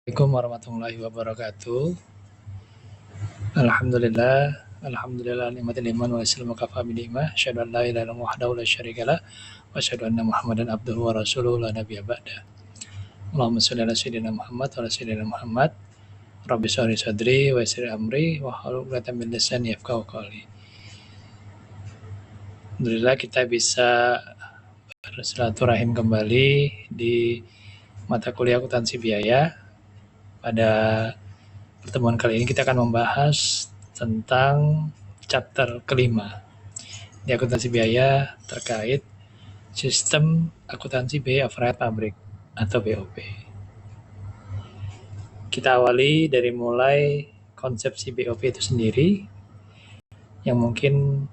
Assalamualaikum warahmatullahi wabarakatuh. Alhamdulillah nikmatil iman wa islamu kafa bi ni'mah. Asyhadu an la ilaha illallah wahdahu la syarikalah wa asyhadu anna Muhammadan abduhu wa rasuluhu la nabiyya ba'da. Allahumma shalli ala sayyidina Muhammad wa ala sayyidina Muhammad. Rabbi shrah li sadri wa yassir amri wa hlul 'uqdatam min lisani yafqahu qawli. Alhamdulillah kita bisa bersilaturahim kembali di mata kuliah akuntansi biaya. Pada pertemuan kali ini kita akan membahas tentang chapter kelima di akuntansi biaya terkait sistem akuntansi biaya overhead pabrik atau BOP. Kita awali dari mulai konsepsi BOP itu sendiri yang mungkin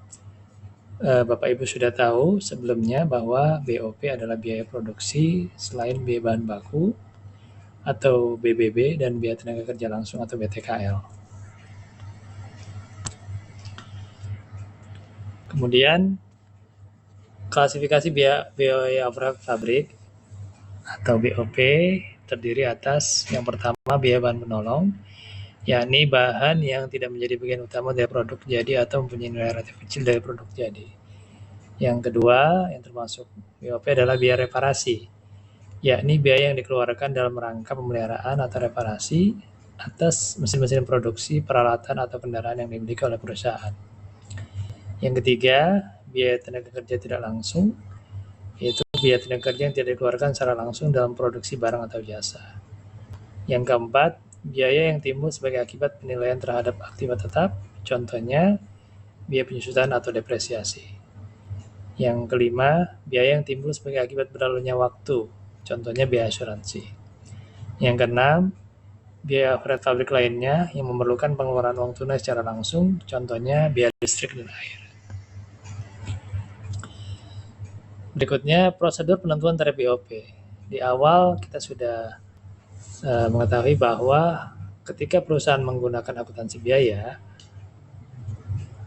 Bapak Ibu sudah tahu sebelumnya bahwa BOP adalah biaya produksi selain biaya bahan baku atau BBB dan biaya tenaga kerja langsung atau BTKL. Kemudian klasifikasi biaya overhead pabrik atau BOP terdiri atas yang pertama biaya bahan penolong, yakni bahan yang tidak menjadi bagian utama dari produk jadi atau mempunyai nilai relatif kecil dari produk jadi. Yang kedua yang termasuk BOP adalah biaya reparasi, yakni biaya yang dikeluarkan dalam rangka pemeliharaan atau reparasi atas mesin-mesin produksi, peralatan atau kendaraan yang dimiliki oleh perusahaan. Yang ketiga, biaya tenaga kerja tidak langsung, yaitu biaya tenaga kerja yang tidak dikeluarkan secara langsung dalam produksi barang atau jasa. Yang keempat, biaya yang timbul sebagai akibat penilaian terhadap aktiva tetap, contohnya biaya penyusutan atau depresiasi. Yang kelima, biaya yang timbul sebagai akibat berlalunya waktu, contohnya biaya asuransi. Yang keenam, biaya overhead pabrik lainnya yang memerlukan pengeluaran uang tunai secara langsung, contohnya biaya listrik dan air. Berikutnya, prosedur penentuan tarif BOP. Di awal kita sudah mengetahui bahwa ketika perusahaan menggunakan akuntansi biaya,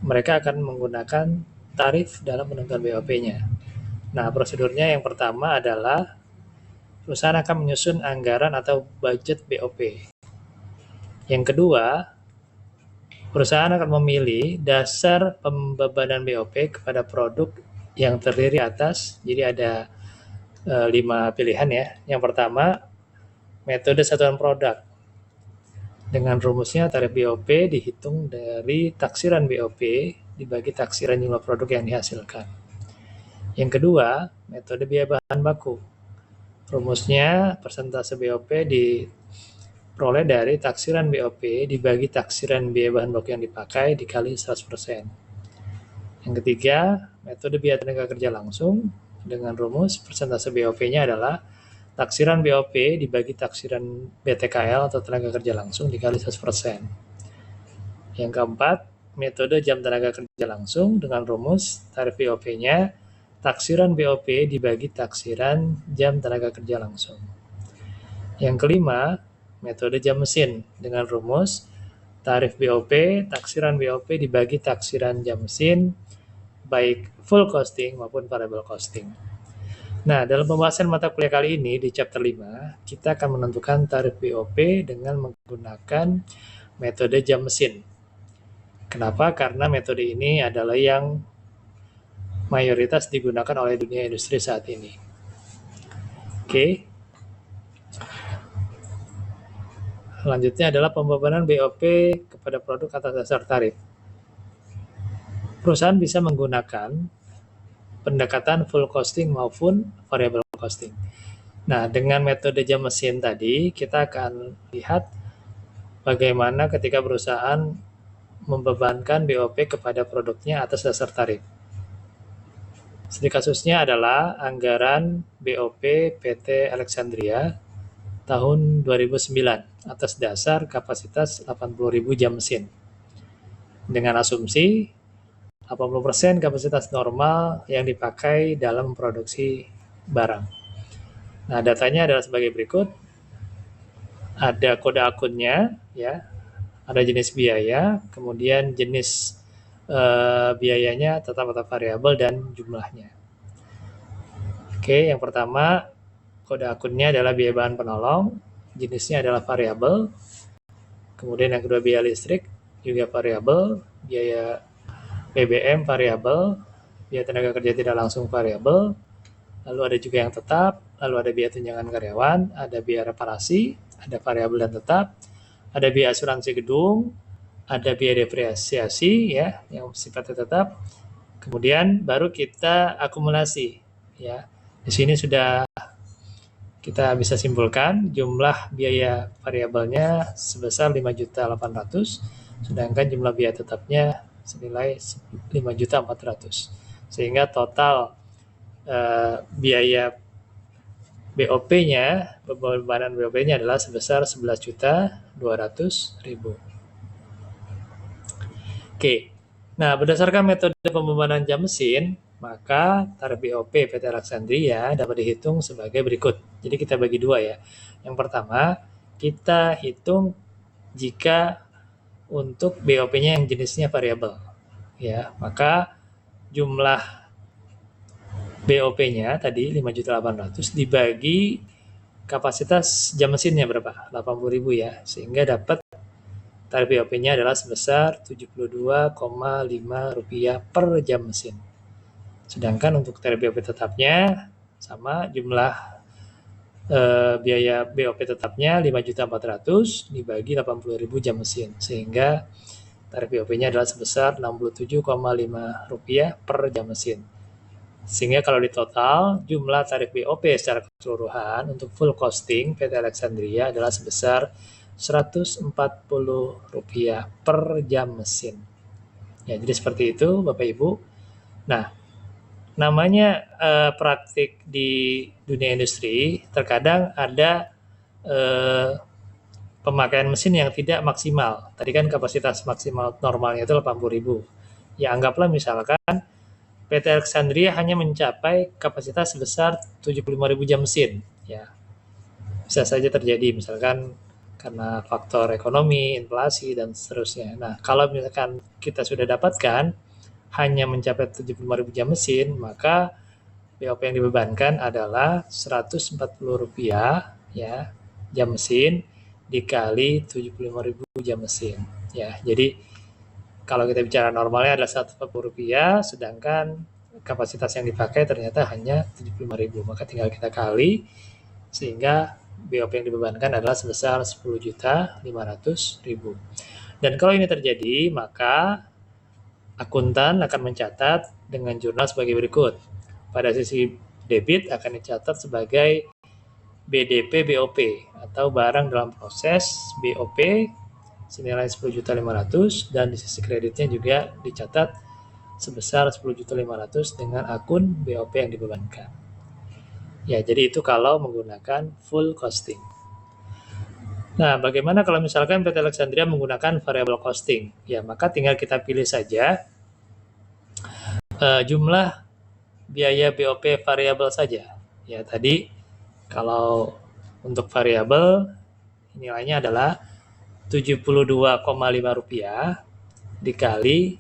mereka akan menggunakan tarif dalam penentuan BOP-nya. Nah, prosedurnya yang pertama adalah perusahaan akan menyusun anggaran atau budget BOP. Yang kedua, perusahaan akan memilih dasar pembebanan BOP kepada produk yang terdiri atas, jadi ada 5 pilihan ya. Yang pertama, metode satuan produk. Dengan rumusnya tarif BOP dihitung dari taksiran BOP dibagi taksiran jumlah produk yang dihasilkan. Yang kedua, metode biaya bahan baku. Rumusnya persentase BOP diperoleh dari taksiran BOP dibagi taksiran biaya bahan baku yang dipakai dikali 100%. Yang ketiga, metode biaya tenaga kerja langsung dengan rumus persentase BOP-nya adalah taksiran BOP dibagi taksiran BTKL atau tenaga kerja langsung dikali 100%. Yang keempat, metode jam tenaga kerja langsung dengan rumus tarif BOP-nya taksiran BOP dibagi taksiran jam tenaga kerja langsung. Yang kelima, metode jam mesin dengan rumus tarif BOP, taksiran BOP dibagi taksiran jam mesin baik full costing maupun variable costing. Nah, dalam pembahasan mata kuliah kali ini di chapter 5, kita akan menentukan tarif BOP dengan menggunakan metode jam mesin. Kenapa? Karena metode ini adalah yang mayoritas digunakan oleh dunia industri saat ini. Oke. Selanjutnya adalah pembebanan BOP kepada produk atas dasar tarif. Perusahaan bisa menggunakan pendekatan full costing maupun variable costing. Nah, dengan metode jam mesin tadi, kita akan lihat bagaimana ketika perusahaan membebankan BOP kepada produknya atas dasar tarif. Studi kasusnya adalah anggaran BOP PT Alexandria tahun 2009 atas dasar kapasitas 80.000 jam mesin. Dengan asumsi 80% kapasitas normal yang dipakai dalam produksi barang. Nah, datanya adalah sebagai berikut. Ada kode akunnya, ya, ada jenis biaya, kemudian jenis biayanya tetap atau variabel dan jumlahnya. Oke, yang pertama kode akunnya adalah biaya bahan penolong, jenisnya adalah variabel. Kemudian yang kedua biaya listrik juga variabel, biaya BBM variabel, biaya tenaga kerja tidak langsung variabel, lalu ada juga yang tetap, lalu ada biaya tunjangan karyawan, ada biaya reparasi, ada variabel dan tetap, ada biaya asuransi gedung, ada biaya depresiasi ya yang sifatnya tetap. Kemudian baru kita akumulasi ya. Di sini sudah kita bisa simpulkan jumlah biaya variabelnya sebesar 5.800.000, sedangkan jumlah biaya tetapnya senilai 5.400.000. Sehingga total biaya BOP-nya, bebanan BOP-nya adalah sebesar 11.200.000. Oke. Nah, berdasarkan metode pembebanan jam mesin, maka tarif BOP PT Alexandria dapat dihitung sebagai berikut. Jadi kita bagi dua ya. Yang pertama, kita hitung jika untuk BOP-nya yang jenisnya variabel. Ya, maka jumlah BOP-nya tadi 5.800.000 dibagi kapasitas jam mesinnya berapa? 80.000 ya. Sehingga dapat tarif BOP-nya adalah sebesar Rp72,5 per jam mesin. Sedangkan untuk tarif BOP tetapnya sama, jumlah biaya BOP tetapnya 5.400.000 dibagi 80.000 jam mesin. Sehingga tarif BOP-nya adalah sebesar Rp67,5 per jam mesin. Sehingga kalau di total, jumlah tarif BOP secara keseluruhan untuk full costing PT Alexandria adalah sebesar Rp140 per jam mesin. Ya, jadi seperti itu Bapak Ibu. Nah, namanya praktik di dunia industri, terkadang ada pemakaian mesin yang tidak maksimal. Tadi kan kapasitas maksimal normalnya itu 80.000. Ya, anggaplah misalkan PT Alexandria hanya mencapai kapasitas sebesar 75.000 jam mesin. Ya, bisa saja terjadi misalkan karena faktor ekonomi, inflasi, dan seterusnya. Nah, kalau misalkan kita sudah dapatkan hanya mencapai 75.000 jam mesin, maka BOP yang dibebankan adalah Rp140 ya, jam mesin dikali 75.000 jam mesin. Ya, jadi kalau kita bicara normalnya adalah Rp140, sedangkan kapasitas yang dipakai ternyata hanya 75.000, maka tinggal kita kali sehingga BOP yang dibebankan adalah sebesar 10.500.000. Dan kalau ini terjadi, maka akuntan akan mencatat dengan jurnal sebagai berikut. Pada sisi debit akan dicatat sebagai BDP BOP atau barang dalam proses BOP senilai 10.500.000, dan di sisi kreditnya juga dicatat sebesar 10.500.000 dengan akun BOP yang dibebankan. Ya, jadi itu kalau menggunakan full costing. Nah, bagaimana kalau misalkan PT Alexandria menggunakan variable costing? Ya, maka tinggal kita pilih saja jumlah biaya BOP variabel saja. Ya, tadi kalau untuk variabel nilainya adalah Rp72,5 dikali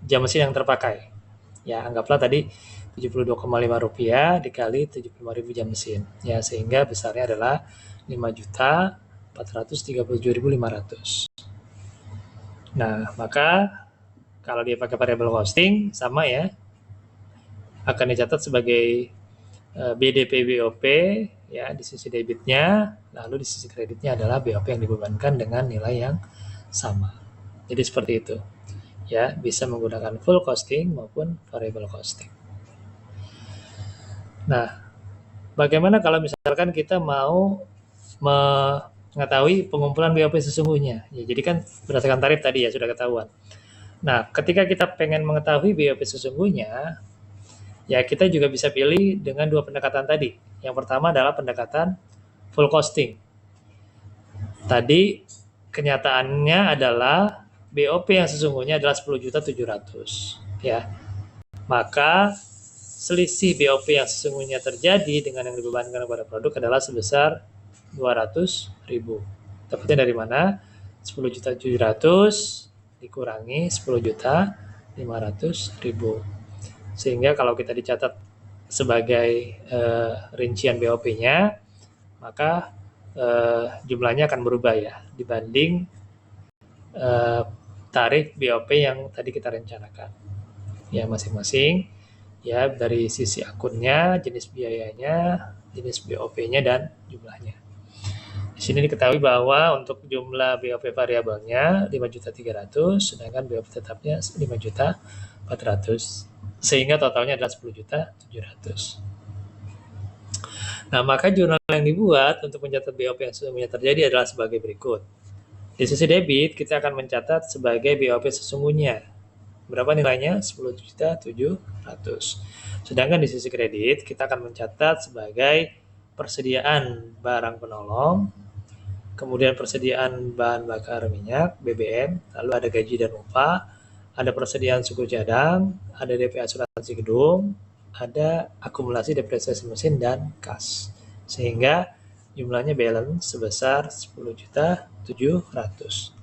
jam mesin yang terpakai. Ya, anggaplah tadi Rp72,5 dikali 75.000 jam mesin. Ya, sehingga besarnya adalah 5.437.500. Nah, maka kalau dia pakai variable costing sama ya, akan dicatat sebagai BDP BOP ya di sisi debitnya, lalu di sisi kreditnya adalah BOP yang dibebankan dengan nilai yang sama. Jadi seperti itu. Ya, bisa menggunakan full costing maupun variable costing. Nah, bagaimana kalau misalkan kita mau mengetahui pengumpulan BOP sesungguhnya? Ya, jadi kan berdasarkan tarif tadi ya sudah ketahuan. Nah, ketika kita pengen mengetahui BOP sesungguhnya, ya kita juga bisa pilih dengan dua pendekatan tadi. Yang pertama adalah pendekatan full costing. Tadi kenyataannya adalah BOP yang sesungguhnya adalah 10.700.000 ya. Maka selisih BOP yang sesungguhnya terjadi dengan yang dibebankan kepada produk adalah sebesar 200.000. Dapatnya dari mana? 10.700.000 dikurangi 10.500.000. Sehingga kalau kita dicatat sebagai rincian BOP-nya, maka jumlahnya akan berubah ya dibanding tarif BOP yang tadi kita rencanakan. Ya masing-masing ya dari sisi akunnya, jenis biayanya, jenis BOP-nya dan jumlahnya. Di sini diketahui bahwa untuk jumlah BOP variabelnya 5.300.000 sedangkan BOP tetapnya 5.400.000 sehingga totalnya adalah 10.700.000. Nah, maka jurnal yang dibuat untuk mencatat BOP yang sesungguhnya terjadi adalah sebagai berikut. Di sisi debit, kita akan mencatat sebagai BOP sesungguhnya. Berapa nilainya? 10.700.000. Sedangkan di sisi kredit, kita akan mencatat sebagai persediaan barang penolong, kemudian persediaan bahan bakar minyak, BBM, lalu ada gaji dan upah, ada persediaan suku cadang, ada DP asuransi gedung, ada akumulasi depresiasi mesin dan kas. Sehingga jumlahnya balance sebesar 10.700.000.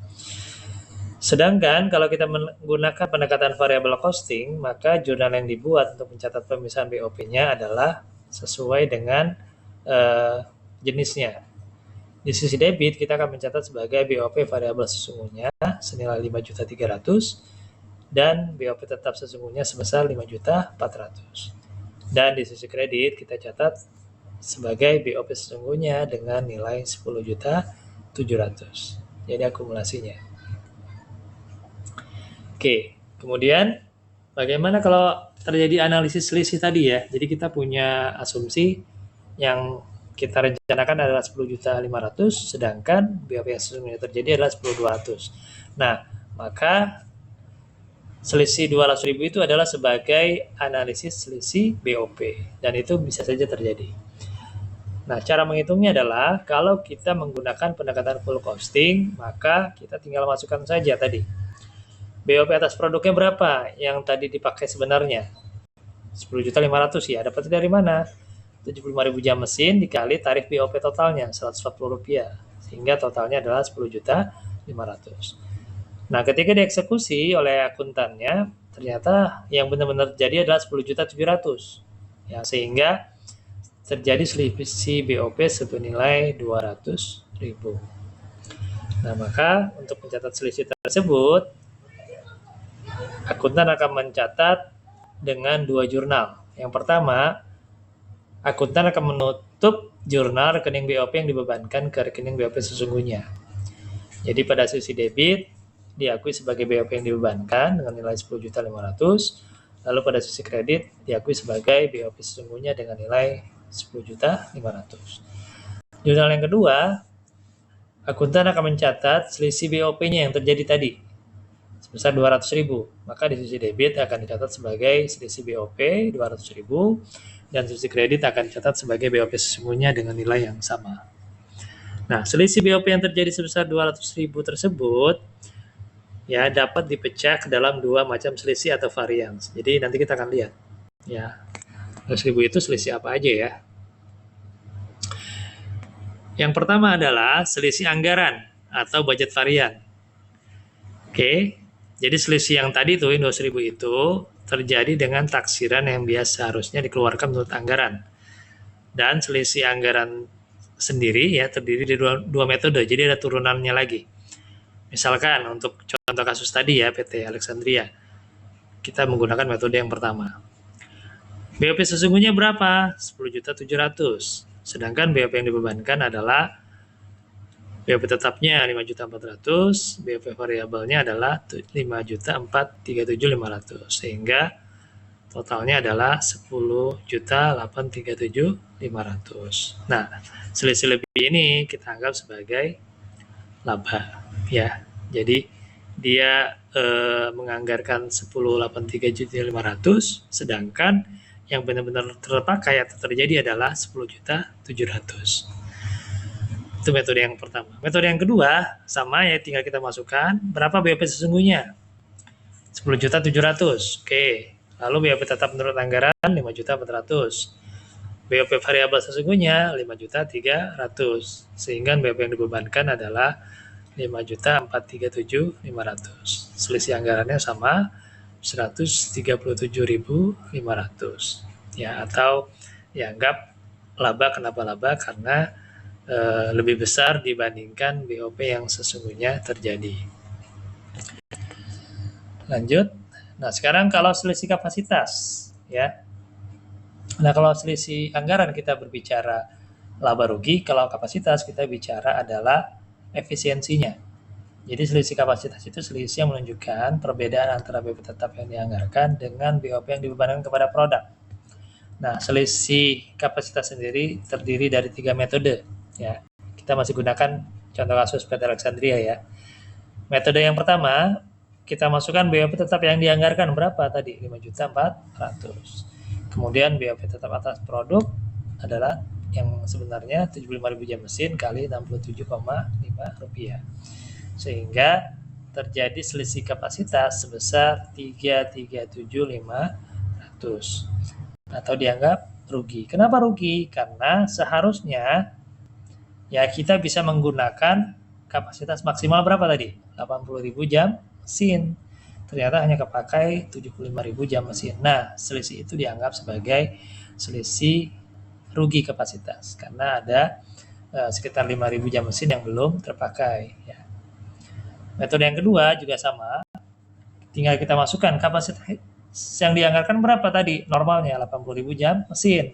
Sedangkan kalau kita menggunakan pendekatan variable costing, maka jurnal yang dibuat untuk mencatat pemisahan BOP-nya adalah sesuai dengan jenisnya. Di sisi debit, kita akan mencatat sebagai BOP variabel sesungguhnya senilai 5.300.000 dan BOP tetap sesungguhnya sebesar 5.400.000. Dan di sisi kredit, kita catat sebagai BOP sesungguhnya dengan nilai 10.700.000. Jadi akumulasinya. Oke, kemudian bagaimana kalau terjadi analisis selisih tadi ya? Jadi kita punya asumsi yang kita rencanakan adalah 10.500.000 sedangkan BOP yang sesungguhnya terjadi adalah 10.200. Nah, maka selisih 200.000 itu adalah sebagai analisis selisih BOP dan itu bisa saja terjadi. Nah, cara menghitungnya adalah kalau kita menggunakan pendekatan full costing, maka kita tinggal masukkan saja tadi. BOP atas produknya berapa yang tadi dipakai sebenarnya? 10.500.000 ya. Dapatnya dari mana? 75.000 jam mesin dikali tarif BOP totalnya Rp140 sehingga totalnya adalah 10.500.000. Nah, ketika dieksekusi oleh akuntannya, ternyata yang benar-benar terjadi adalah 10.700.000. Ya, sehingga terjadi selisih BOP senilai 200.000. Nah, maka untuk mencatat selisih tersebut, akuntan akan mencatat dengan dua jurnal. Yang pertama, akuntan akan menutup jurnal rekening BOP yang dibebankan ke rekening BOP sesungguhnya. Jadi pada sisi debit, diakui sebagai BOP yang dibebankan dengan nilai 10.500.000, lalu pada sisi kredit diakui sebagai BOP sesungguhnya dengan nilai 10.500.000. Jurnal yang kedua, akuntan akan mencatat selisih BOP-nya yang terjadi tadi sebesar 200.000. Maka di sisi debit akan dicatat sebagai selisih BOP 200.000 dan sisi kredit akan dicatat sebagai BOP sesungguhnya dengan nilai yang sama. Nah, selisih BOP yang terjadi sebesar 200.000 tersebut ya dapat dipecah ke dalam dua macam selisih atau varians. Jadi nanti kita akan lihat ya 100.000 itu selisih apa aja ya. Yang pertama adalah selisih anggaran atau budget varian. Oke, jadi selisih yang tadi tuh 200.000 itu terjadi dengan taksiran yang biasa harusnya dikeluarkan menurut anggaran. Dan selisih anggaran sendiri ya terdiri dari dua metode, jadi ada turunannya lagi. Misalkan untuk contoh kasus tadi ya PT Alexandria, kita menggunakan metode yang pertama. BOP sesungguhnya berapa? 10.700.000. Sedangkan BOP yang dibebankan adalah BOP tetapnya 5.400.000, BOP variabelnya adalah 5.437.500 sehingga totalnya adalah 10.837.500. Nah, selisih lebih ini kita anggap sebagai laba ya. Jadi dia menganggarkan 10.837.500 sedangkan yang benar-benar terpakai atau terjadi adalah 10.700.000. Itu metode yang pertama. Metode yang kedua sama ya, tinggal kita masukkan berapa BOP sesungguhnya 10.700.000. Oke. Lalu BOP tetap menurut anggaran 5.400.000. BOP variabel sesungguhnya 5.300.000. Sehingga BOP yang dibebankan adalah 5.437.500. Selisih anggarannya sama 137.500 ya, atau dianggap laba. Kenapa laba? Karena lebih besar dibandingkan BOP yang sesungguhnya terjadi. Lanjut. Nah, sekarang kalau selisih kapasitas, ya. Nah, kalau selisih anggaran kita berbicara laba rugi, kalau kapasitas kita bicara adalah efisiensinya. Jadi selisih kapasitas itu selisih yang menunjukkan perbedaan antara BOP tetap yang dianggarkan dengan BOP yang dibebankan kepada produk. Nah, selisih kapasitas sendiri terdiri dari 3 metode, ya. Kita masih gunakan contoh kasus PT Alexandria, ya. Metode yang pertama, kita masukkan BOP tetap yang dianggarkan berapa tadi? 5.400.000. Kemudian BOP tetap atas produk adalah yang sebenarnya 75.000 jam mesin kali 67,5 rupiah. Sehingga terjadi selisih kapasitas sebesar 337.500 atau dianggap rugi. Kenapa rugi? Karena seharusnya ya kita bisa menggunakan kapasitas maksimal berapa tadi? 80.000 jam mesin. Ternyata hanya kepakai 75.000 jam mesin. Nah, selisih itu dianggap sebagai selisih rugi kapasitas karena ada sekitar 5.000 jam mesin yang belum terpakai, ya. Metode yang kedua juga sama. Tinggal kita masukkan kapasitas yang dianggarkan berapa tadi? Normalnya 80.000 jam mesin.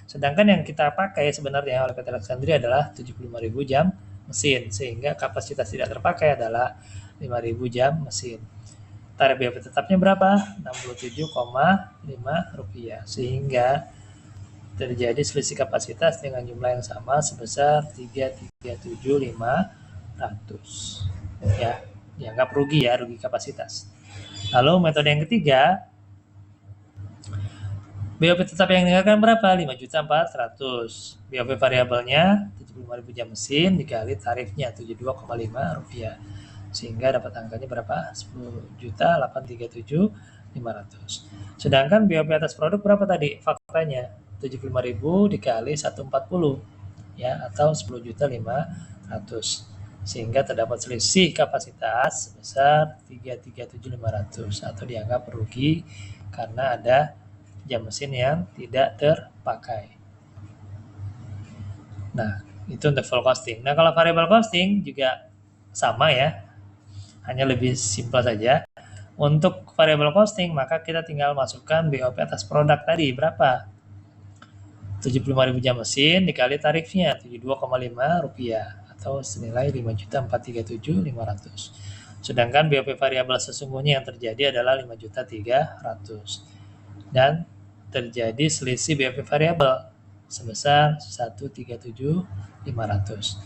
Sedangkan yang kita pakai sebenarnya oleh PT Alexandria adalah 75.000 jam mesin, sehingga kapasitas tidak terpakai adalah 5.000 jam mesin. Tarif BOP tetapnya berapa? 67,5 rupiah, sehingga terjadi selisih kapasitas dengan jumlah yang sama sebesar 337.500. Ya, dianggap rugi, ya, rugi kapasitas. Lalu metode yang ketiga, BOP tetap yang dianggarkan berapa? 5.400.000. BOP variabelnya 75.000 jam mesin dikali tarifnya 72,5 rupiah. Sehingga dapat angkanya berapa? 10.837.500. Sedangkan BOP atas produk berapa tadi? Faktanya 75.000 dikali 140, ya, atau 10.500. Sehingga terdapat selisih kapasitas sebesar 337.500 atau dianggap rugi karena ada jam mesin yang tidak terpakai. Nah, itu untuk full costing. Nah, kalau variable costing juga sama, ya. Hanya lebih simpel saja. Untuk variable costing, maka kita tinggal masukkan BOP atas produk tadi berapa? 75.000 jam mesin dikali tarifnya 72,5 rupiah atau senilai 5.437.500. Sedangkan BOP variabel sesungguhnya yang terjadi adalah 5.300.000 dan terjadi selisih BOP variabel sebesar 137.500.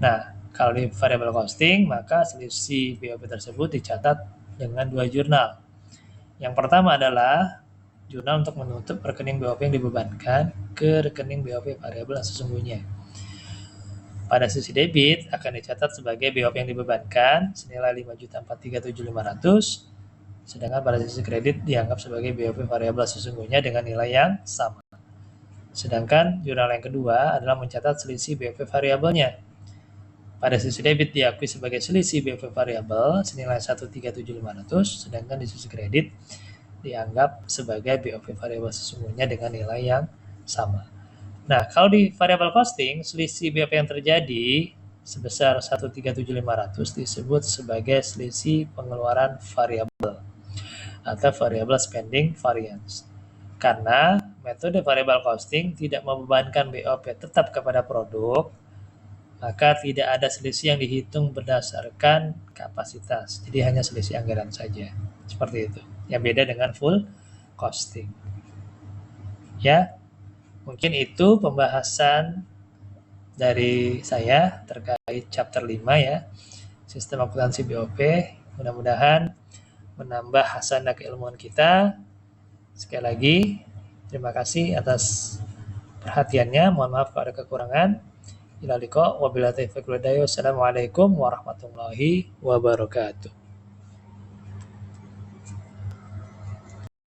Nah, kalau di variable costing, maka selisih BOP tersebut dicatat dengan 2 jurnal. Yang pertama adalah jurnal untuk menutup rekening BOP yang dibebankan ke rekening BOP variabel yang sesungguhnya. Pada sisi debit akan dicatat sebagai BOP yang dibebankan senilai 5.437.500, sedangkan pada sisi kredit dianggap sebagai BOP variabel sesungguhnya dengan nilai yang sama. Sedangkan jurnal yang kedua adalah mencatat selisih BOP variabelnya. Pada sisi debit diakui sebagai selisih BOP variabel senilai 137.500, sedangkan di sisi kredit dianggap sebagai BOP variabel sesungguhnya dengan nilai yang sama. Nah, kalau di variable costing, selisih BOP yang terjadi sebesar 137.500 disebut sebagai selisih pengeluaran variabel atau variable spending variance. Karena metode variable costing tidak membebankan BOP tetap kepada produk, maka tidak ada selisih yang dihitung berdasarkan kapasitas. Jadi hanya selisih anggaran saja. Seperti itu. Yang beda dengan full costing. Ya, mungkin itu pembahasan dari saya terkait chapter 5, ya. Sistem akuntansi BOP. Mudah-mudahan menambah hasanah keilmuan kita. Sekali lagi, terima kasih atas perhatiannya. Mohon maaf kalau ada kekurangan. Ila liqa wabillahi taufiq wal hidayah. Wassalamualaikum warahmatullahi wabarakatuh.